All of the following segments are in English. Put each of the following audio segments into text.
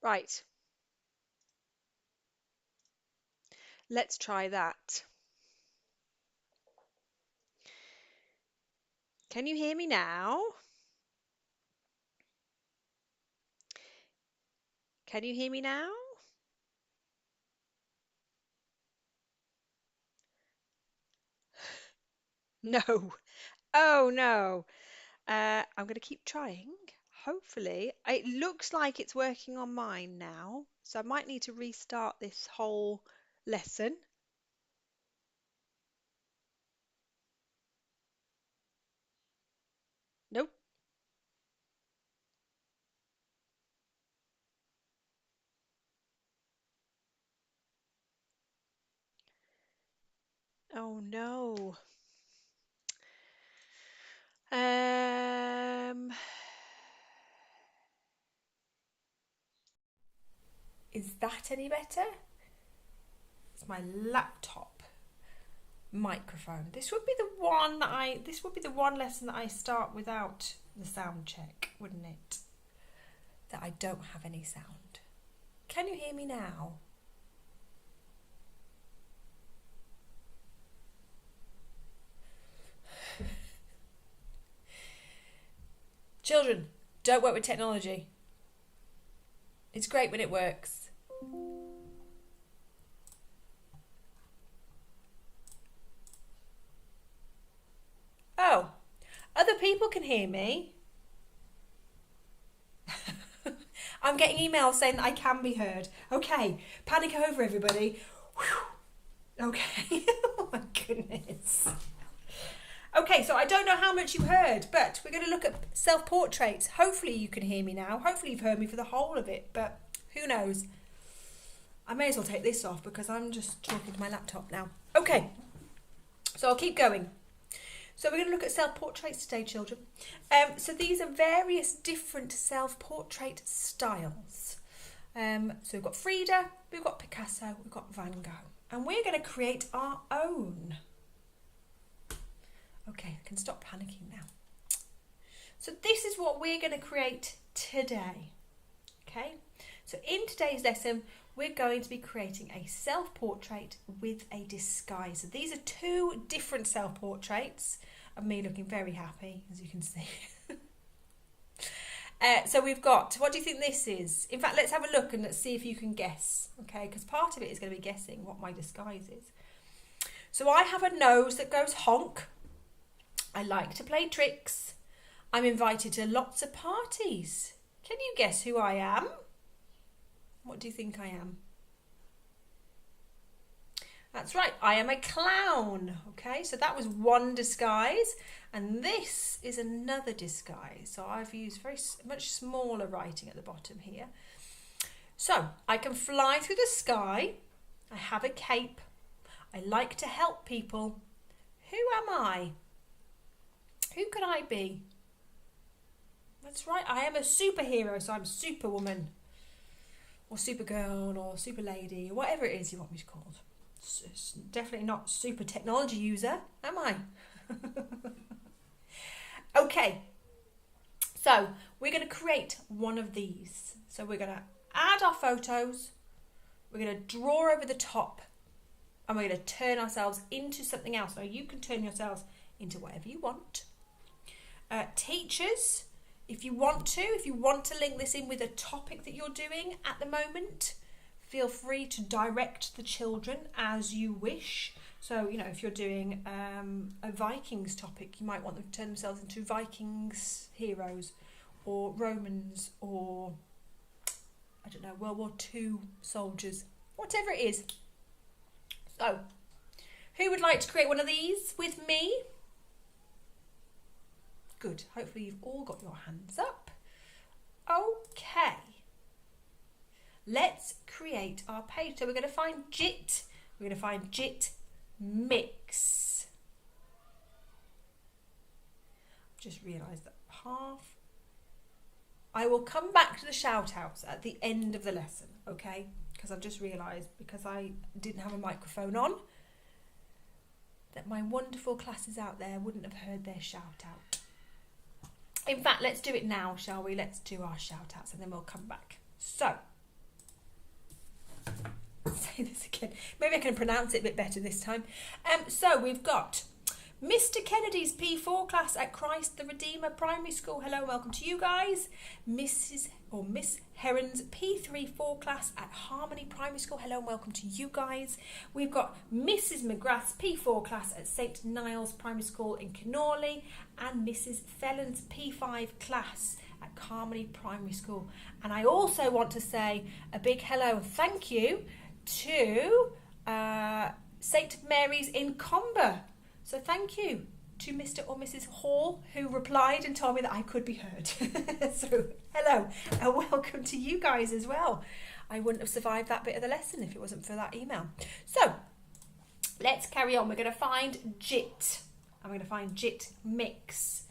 Right, let's try that. Can you hear me now? Can you hear me now? No. Oh no. I'm going to keep trying. Hopefully, it looks like it's working on mine now, so I might need to restart this whole lesson. Nope. Oh no. Um, Is that any better? It's my laptop microphone. This would be the one lesson that I start without the sound check, wouldn't it? That I don't have any sound. Can you hear me now? Children, don't work with technology. It's great when it works. Oh, other people can hear me. I'm getting emails saying that I can be heard. Okay, panic over, everybody. Whew. Okay. Oh my goodness. Okay, so I don't know how much you heard, but we're going to look at self-portraits. Hopefully you can hear me now. Hopefully you've heard me for the whole of it, but who knows? I may as well take this off because I'm just talking to my laptop now. Okay, so I'll keep going. So we're going to look at self-portraits today, children. So these are various different self-portrait styles. So we've got Frida, we've got Picasso, we've got Van Gogh. And we're going to create our own. Okay, I can stop panicking now. So this is what we're going to create today. Okay, so in today's lesson, we're going to be creating a self-portrait with a disguise. So these are two different self-portraits of me looking very happy, as you can see. So we've got, what do you think this is? In fact, let's have a look and let's see if you can guess. Okay, because part of it is going to be guessing what my disguise is. So I have a nose that goes honk. I like to play tricks. I'm invited to lots of parties. Can you guess who I am? What do you think I am? That's right, I am a clown. Okay, so that was one disguise, and this is another disguise. So I've used much smaller writing at the bottom here. So I can fly through the sky. I have a cape. I like to help people. Who am I? Who could I be? That's right, I am a superhero, so I'm Superwoman, or Supergirl, or Super Lady, or whatever it is you want me to call it. It's definitely not super technology user, am I? Okay, so we're going to create one of these. So we're going to add our photos, we're going to draw over the top, and we're going to turn ourselves into something else. Now you can turn yourselves into whatever you want. Teachers, if you want to link this in with a topic that you're doing at the moment, feel free to direct the children as you wish. So, you know, if you're doing a Vikings topic, you might want them to turn themselves into Vikings heroes, or Romans, or, I don't know, World War II soldiers, whatever it is. So, who would like to create one of these with me? Good. Hopefully you've all got your hands up. Okay. Let's create our page. So we're going to find JIT. We're going to find JIT mix. Just realised that half. I will come back to the shout outs at the end of the lesson, okay? Because I've just realised, because I didn't have a microphone on, that my wonderful classes out there wouldn't have heard their shout out. In fact, let's do it now, shall we? Let's do our shout outs and then we'll come back. So, Say this again. Maybe I can pronounce it a bit better this time. So we've got Mr. Kennedy's P4 class at Christ the Redeemer Primary School. Hello, welcome to you guys. Miss Heron's P3-4 class at Harmony Primary School. Hello and welcome to you guys. We've got Mrs. McGrath's P4 class at St Niles Primary School in Kenorley and Mrs. Felon's P5 class at Harmony Primary School. And I also want to say a big hello and thank you to St Mary's in Comber. So thank you to Mr. or Mrs. Hall who replied and told me that I could be heard. So hello and welcome to you guys as well. I wouldn't have survived that bit of the lesson if it wasn't for that email. So let's carry on. We're going to find JIT. I'm going to find JIT mix.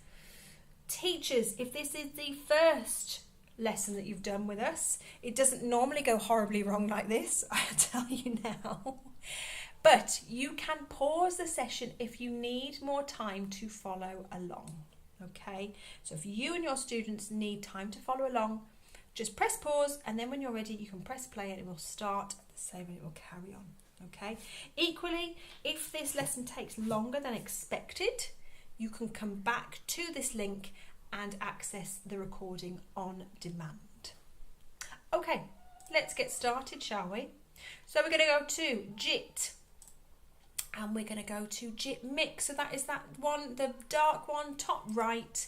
Teachers, if this is the first lesson that you've done with us, it doesn't normally go horribly wrong like this, I'll tell you now. But you can pause the session if you need more time to follow along, okay? So if you and your students need time to follow along, just press pause, and then when you're ready, you can press play and it will start the same and it will carry on, okay? Equally, if this lesson takes longer than expected, you can come back to this link and access the recording on demand. Okay, let's get started, shall we? So we're going to go to JIT. And we're going to go to JIT mix. So that is that one, the dark one, top right.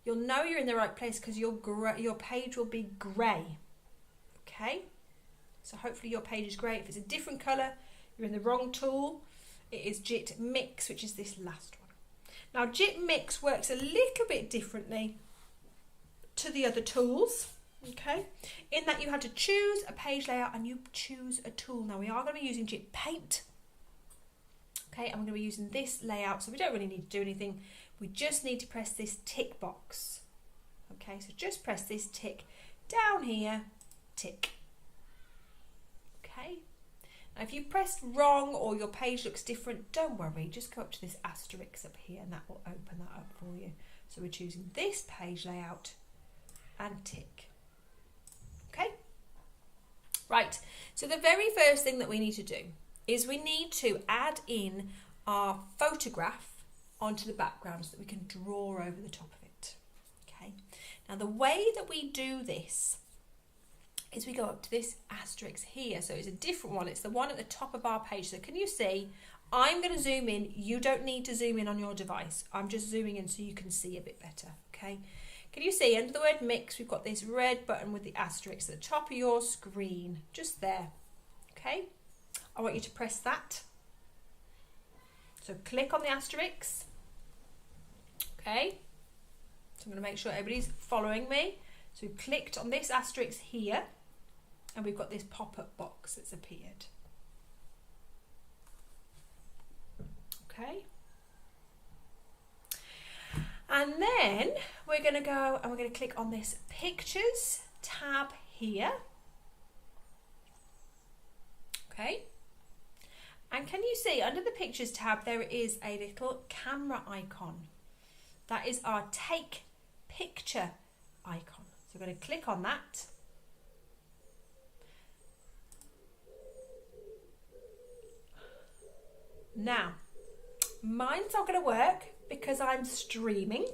You'll know you're in the right place because your page will be grey. Okay? So hopefully your page is grey. If it's a different colour, you're in the wrong tool. It is JIT mix, which is this last one. Now JIT mix works a little bit differently to the other tools. Okay? In that you have to choose a page layout and you choose a tool. Now we are going to be using JIT paint. Okay, and we're going to be using this layout, so we don't really need to do anything. We just need to press this tick box. Okay, so just press this tick down here, tick. Okay, now if you pressed wrong or your page looks different, don't worry, just go up to this asterisk up here and that will open that up for you. So we're choosing this page layout and tick. Okay, right, so the very first thing that we need to do is we need to add in our photograph onto the background so that we can draw over the top of it. Okay. Now the way that we do this is we go up to this asterisk here. So it's a different one. It's the one at the top of our page. So can you see? I'm going to zoom in. You don't need to zoom in on your device. I'm just zooming in so you can see a bit better. Okay. Can you see under the word mix, we've got this red button with the asterisk at the top of your screen, just there. Okay. I want you to press that. So click on the asterisk. Okay. So I'm going to make sure everybody's following me. So we've clicked on this asterisk here and we've got this pop-up box that's appeared. Okay. And then we're going to go and we're going to click on this pictures tab here. Okay. And can you see under the pictures tab there is a little camera icon. That is our take picture icon. So we're going to click on that. Now, mine's not going to work because I'm streaming.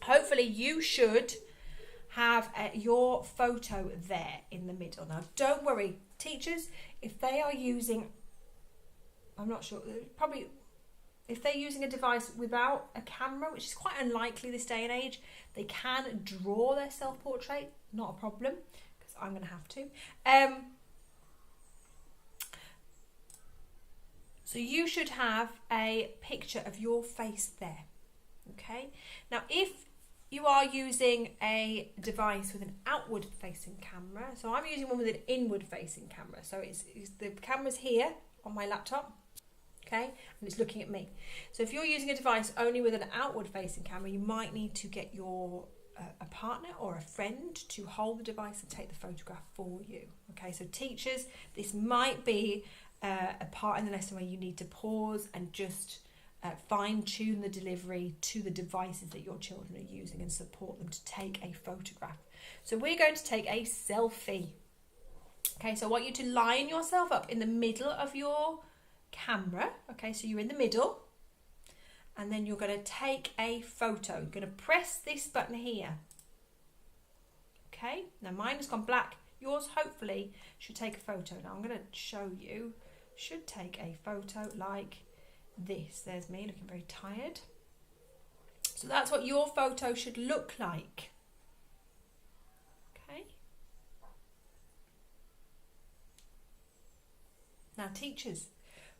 Hopefully you should have your photo there in the middle. Now don't worry, teachers, if they are using, I'm not sure, probably if they're using a device without a camera, which is quite unlikely this day and age, they can draw their self-portrait, not a problem, because I'm going to have to. So you should have a picture of your face there, okay? Now if you are using a device with an outward facing camera, so I'm using one with an inward facing camera, so it's the camera's here on my laptop, okay, and it's looking at me. So if you're using a device only with an outward facing camera, you might need to get your a partner or a friend to hold the device and take the photograph for you. Okay, so teachers, this might be a part in the lesson where you need to pause and just fine-tune the delivery to the devices that your children are using and support them to take a photograph. So we're going to take a selfie. Okay, so I want you to line yourself up in the middle of your camera. Okay, so you're in the middle. And then you're going to take a photo. You're going to press this button here. Okay, now mine has gone black. Yours hopefully should take a photo. Now I'm going to show you. Should take a photo like this. There's me looking very tired. So that's what your photo should look like. Okay. Now teachers,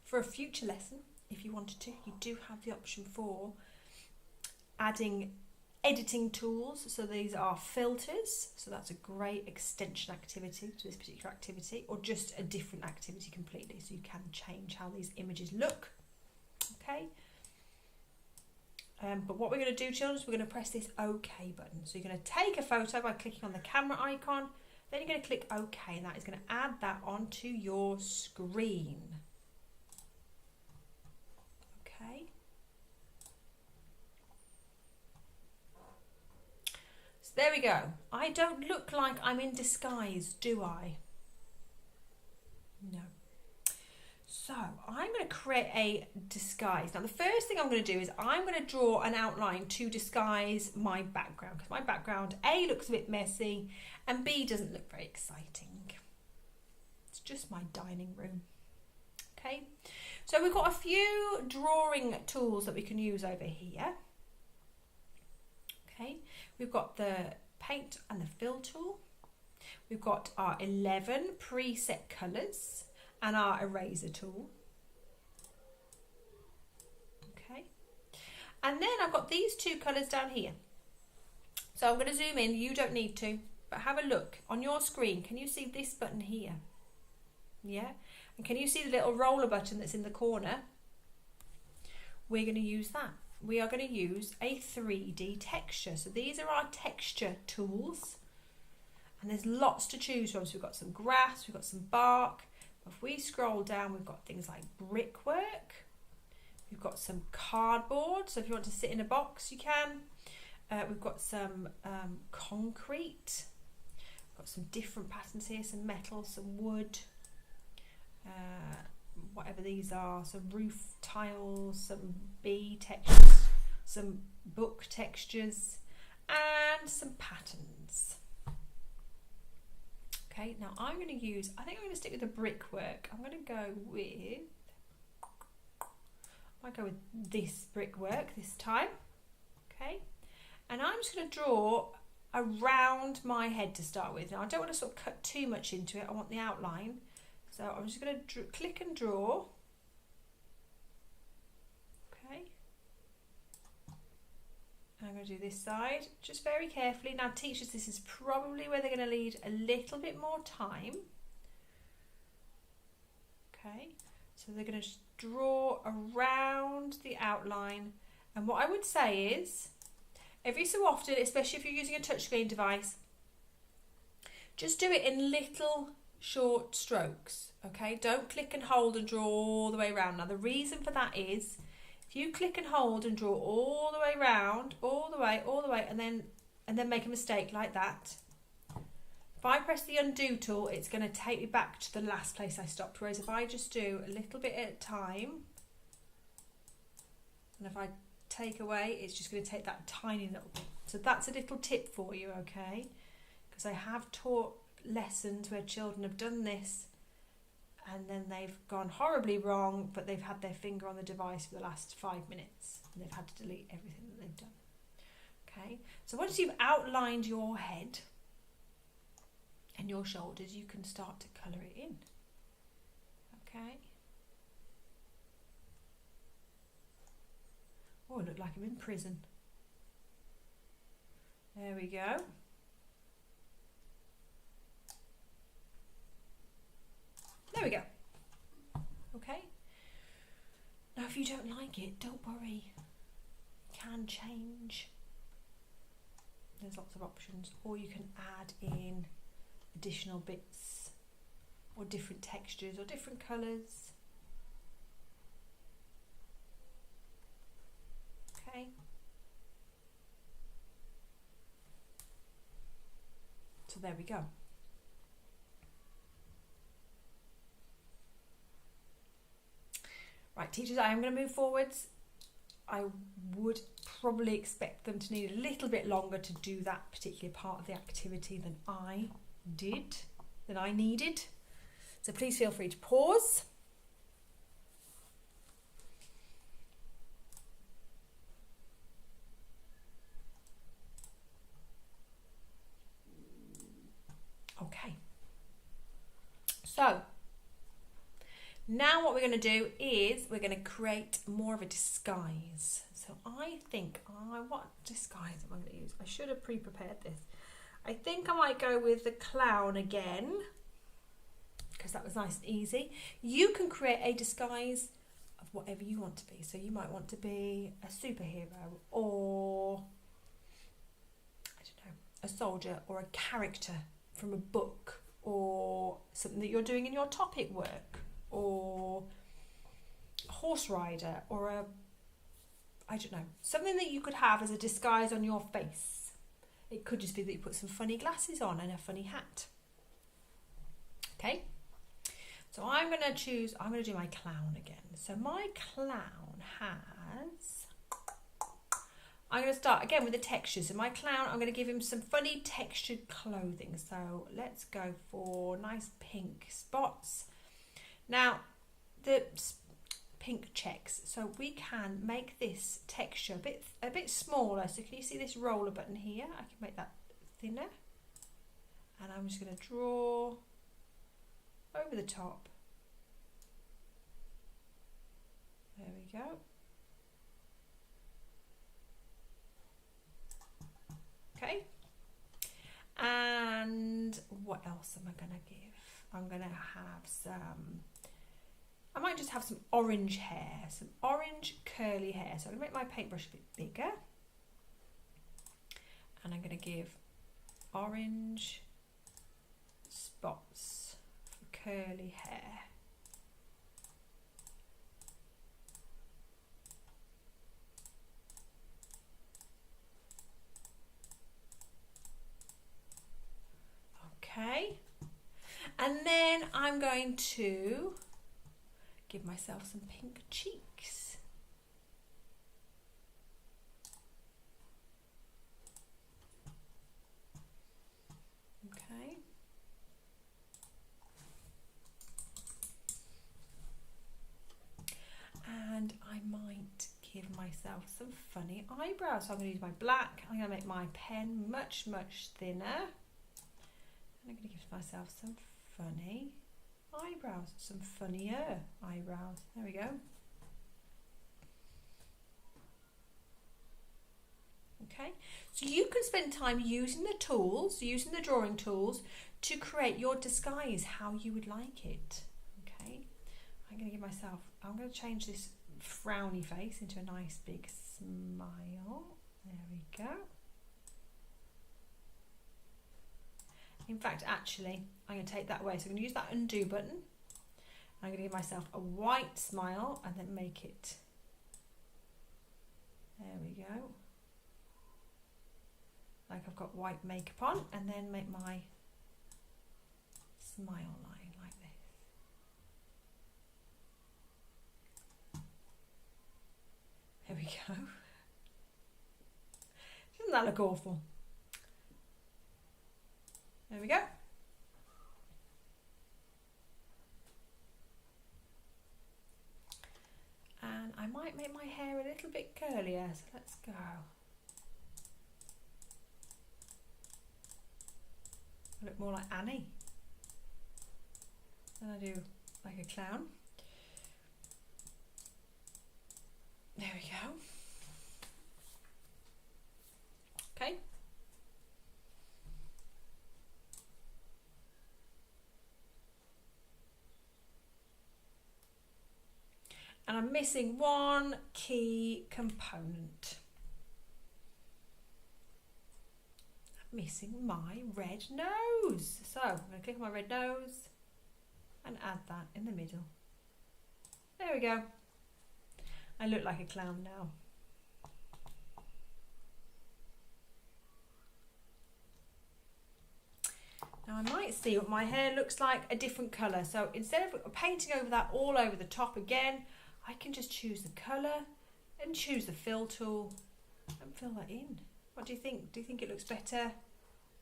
for a future lesson, if you wanted to, you do have the option for adding editing tools. So these are filters. So that's a great extension activity to this particular activity, or just a different activity completely. So you can change how these images look. Okay. But what we're going to do, children, is we're going to press this OK button. So you're going to take a photo by clicking on the camera icon. Then you're going to click OK, and that is going to add that onto your screen. Okay. So there we go. I don't look like I'm in disguise, do I? No. So I'm going to create a disguise. Now the first thing I'm going to do is I'm going to draw an outline to disguise my background, because my background A looks a bit messy and B doesn't look very exciting. It's just my dining room. Okay, so we've got a few drawing tools that we can use over here. Okay, we've got the paint and the fill tool. We've got our 11 preset colours and our eraser tool. Okay, and then I've got these two colours down here. So I'm going to zoom in, you don't need to, but have a look on your screen. Can you see this button here? Yeah, and can you see the little roller button that's in the corner? We're going to use that. We are going to use a 3D texture. So these are our texture tools, and there's lots to choose from. So we've got some grass, we've got some bark. If we scroll down, we've got things like brickwork. We've got some cardboard. So if you want to sit in a box, you can. We've got some concrete. We've got some different patterns here, some metal, some wood, whatever these are, some roof tiles, some bee textures, some book textures, and some patterns. Okay, now I'm going to use, I think I'm going to stick with the brickwork. I'm going to go with, I might go with this brickwork this time. Okay, and I'm just going to draw around my head to start with. Now I don't want to sort of cut too much into it, I want the outline. So I'm just going to click and draw. Okay. And I'm going to do this side just very carefully. Now teachers, this is probably where they're going to need a little bit more time. Okay. So they're going to just draw around the outline. And what I would say is, every so often, especially if you're using a touchscreen device, just do it in little short strokes. Okay, don't click and hold and draw all the way around. Now the reason for that is, if you click and hold and draw all the way around, all the way, and then make a mistake like that, if I press the undo tool, it's going to take me back to the last place I stopped. Whereas if I just do a little bit at a time, and if I take away, it's just going to take that tiny little bit. So that's a little tip for you, okay? Because I have taught lessons where children have done this and then they've gone horribly wrong, but they've had their finger on the device for the last 5 minutes and they've had to delete everything that they've done. Okay, so once you've outlined your head and your shoulders, you can start to colour it in. Okay. Oh, I look like I'm in prison. There we go. There we go. Okay. Now if you don't like it, don't worry. You can change. There's lots of options. Or you can add in additional bits or different textures or different colours. Okay. So there we go. Right, teachers, I am going to move forwards. I would probably expect them to need a little bit longer to do that particular part of the activity than I needed. So please feel free to pause. Okay. So now what we're going to do is we're going to create more of a disguise. So I think, what disguise am I going to use? I should have pre-prepared this. I think I might go with the clown again, because that was nice and easy. You can create a disguise of whatever you want to be. So you might want to be a superhero, or I don't know, a soldier, or a character from a book, or something that you're doing in your topic work, or a horse rider, or I don't know, something that you could have as a disguise on your face. It could just be that you put some funny glasses on and a funny hat. Okay, so I'm going to do my clown again. So my clown has, I'm going to start again with the textures. So my clown, I'm going to give him some funny textured clothing. So let's go for nice pink spots. Now, the pink checks, so we can make this texture a bit smaller. So can you see this roller button here? I can make that thinner, and I'm just going to draw over the top. There we go. Okay, and what else am I going to give? I'm going to have some, I might just have some orange hair, some orange curly hair. So I'm going to make my paintbrush a bit bigger, and I'm going to give orange spots for curly hair. Okay, and then I'm going to give myself some pink cheeks. Okay. And I might give myself some funny eyebrows. So I'm going to use my black. I'm going to make my pen much, much thinner. And I'm going to give myself some funny eyebrows, some funnier eyebrows. There we go. Okay, so you can spend time using the tools, using the drawing tools, to create your disguise how you would like it. Okay, I'm going to give myself, I'm going to change this frowny face into a nice big smile. There we go. In fact, actually, I'm going to take that away. So I'm going to use that undo button. I'm going to give myself a white smile and then make it, there we go, like I've got white makeup on, and then make my smile line like this. There we go. Doesn't that look awful? There we go. And I might make my hair a little bit curlier, so let's go. I look more like Annie than I do like a clown. There we go. Okay. And I'm missing one key component. I'm missing my red nose. So I'm going to click on my red nose and add that in the middle. There we go. I look like a clown now. Now I might see what my hair looks like a different colour. So instead of painting over that all over the top again, I can just choose the colour and choose the fill tool and fill that in. What do you think? Do you think it looks better?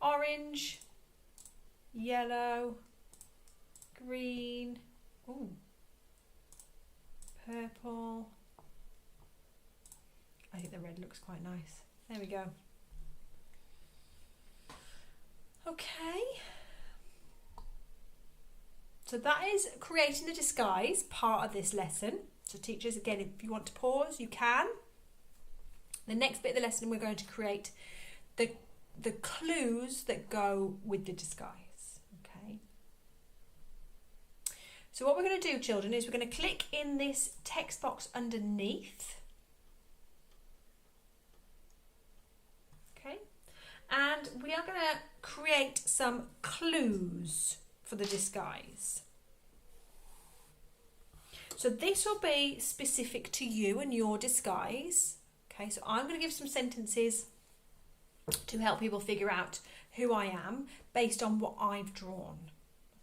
Orange, yellow, green, ooh, purple. I think the red looks quite nice. There we go. Okay. So that is creating the disguise part of this lesson. So teachers, again, if you want to pause, you can. The next bit of the lesson, we're going to create the clues that go with the disguise. Okay. So what we're going to do, children, is we're going to click in this text box underneath. Okay. And we are going to create some clues for the disguise. So this will be specific to you and your disguise. Okay, so I'm going to give some sentences to help people figure out who I am based on what I've drawn.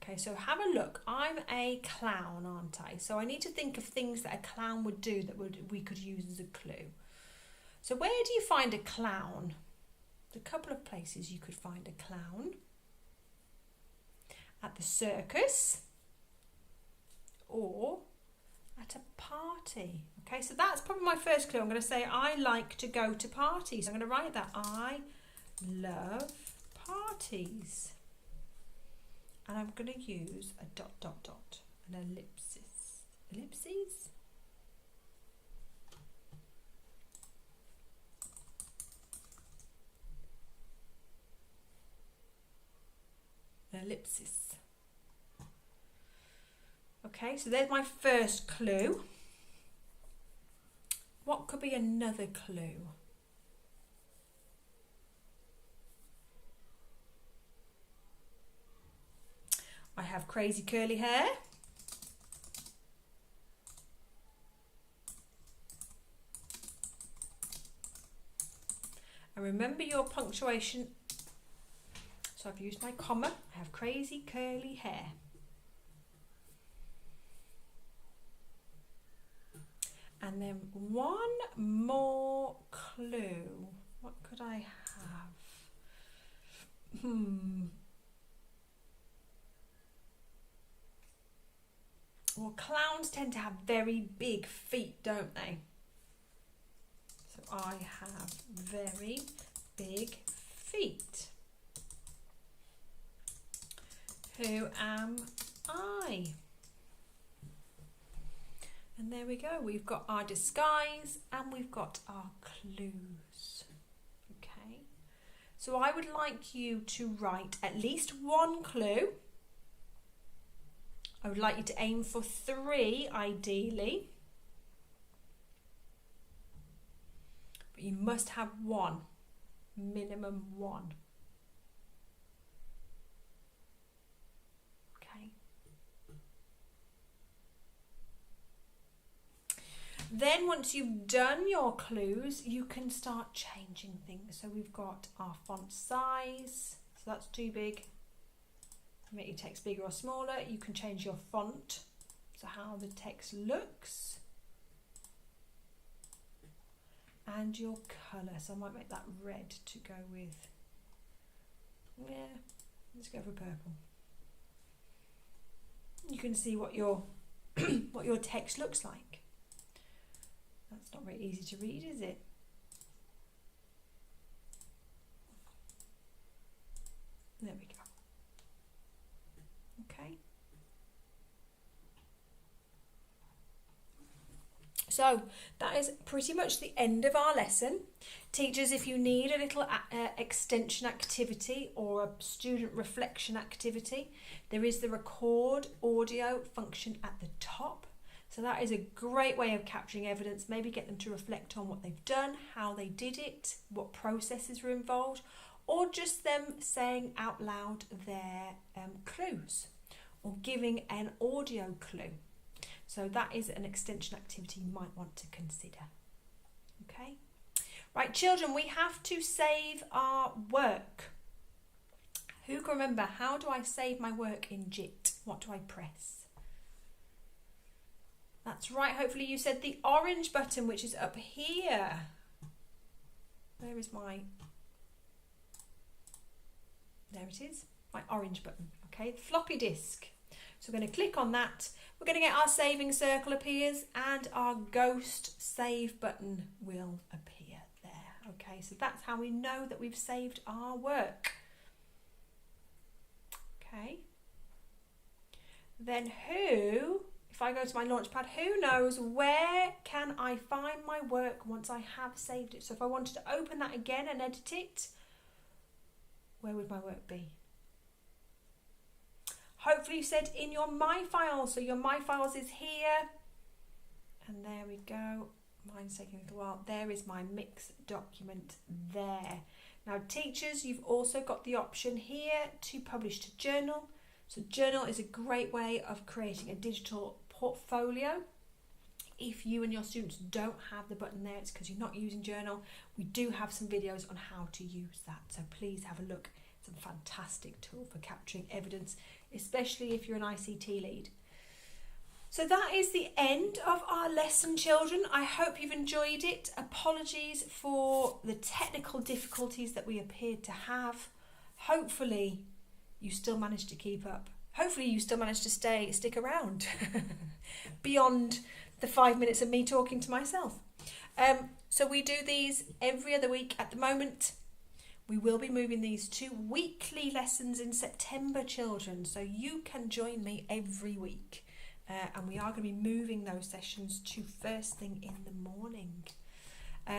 Okay, so have a look. I'm a clown, aren't I? So I need to think of things that a clown would do that we could use as a clue. So where do you find a clown? There's a couple of places you could find a clown. At the circus or at a party. Okay, so that's probably my first clue. I'm going to say I like to go to parties. I'm going to write that. I love parties. And I'm going to use a ... an ellipsis. Ellipses? An ellipsis. Okay, so there's my first clue. What could be another clue? I have crazy curly hair. And remember your punctuation. So I've used my comma. I have crazy curly hair. And then one more clue. What could I have? Well, clowns tend to have very big feet, don't they? So I have very big feet. Who am I? And there we go. We've got our disguise and we've got our clues. Okay. So I would like you to write at least one clue. I would like you to aim for 3 ideally. But you must have 1. Minimum 1. Okay. Then once you've done your clues, you can start changing things. So we've got our font size. So that's too big. Make your text bigger or smaller. You can change your font, so how the text looks. And your colour. So I might make that red to go with, yeah, let's go for purple. You can see what your what your text looks like. That's not very easy to read, is it? There we go. Okay. So that is pretty much the end of our lesson. Teachers, if you need a little extension activity or a student reflection activity, there is the record audio function at the top. So that is a great way of capturing evidence. Maybe get them to reflect on what they've done, how they did it, what processes were involved, or just them saying out loud their clues or giving an audio clue. So that is an extension activity you might want to consider. Okay. Right, children, we have to save our work. Who can remember, how do I save my work in JIT? What do I press? That's right. Hopefully you said the orange button, which is up here. Where is my... There it is, my orange button. Okay, floppy disk. So we're going to click on that. We're going to get our saving circle appears and our ghost save button will appear there. Okay, so that's how we know that we've saved our work. Okay. Then if I go to my Launchpad, who knows where can I find my work once I have saved it? So if I wanted to open that again and edit it, where would my work be? Hopefully you said in your My Files. So your My Files is here. And there we go. Mine's taking a little while. There is my mix document there. Now teachers, you've also got the option here to publish to journal. So journal is a great way of creating a digital portfolio. If you and your students don't have the button there, it's because you're not using journal. We do have some videos on how to use that. So please have a look. It's a fantastic tool for capturing evidence, especially if you're an ICT lead. So that is the end of our lesson, children. I hope you've enjoyed it. Apologies for the technical difficulties that we appeared to have. Hopefully you still managed to keep up. Hopefully you still managed to stick around beyond the 5 minutes of me talking to myself. So we do these every other week at the moment. We will be moving these to weekly lessons in September, children, so you can join me every week. And we are going to be moving those sessions to first thing in the morning.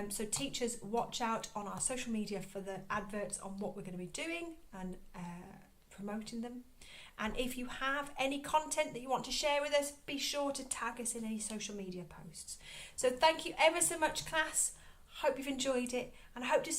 So teachers, watch out on our social media for the adverts on what we're going to be doing and promoting them. And if you have any content that you want to share with us, be sure to tag us in any social media posts. So thank you ever so much, class. Hope you've enjoyed it, and I hope to see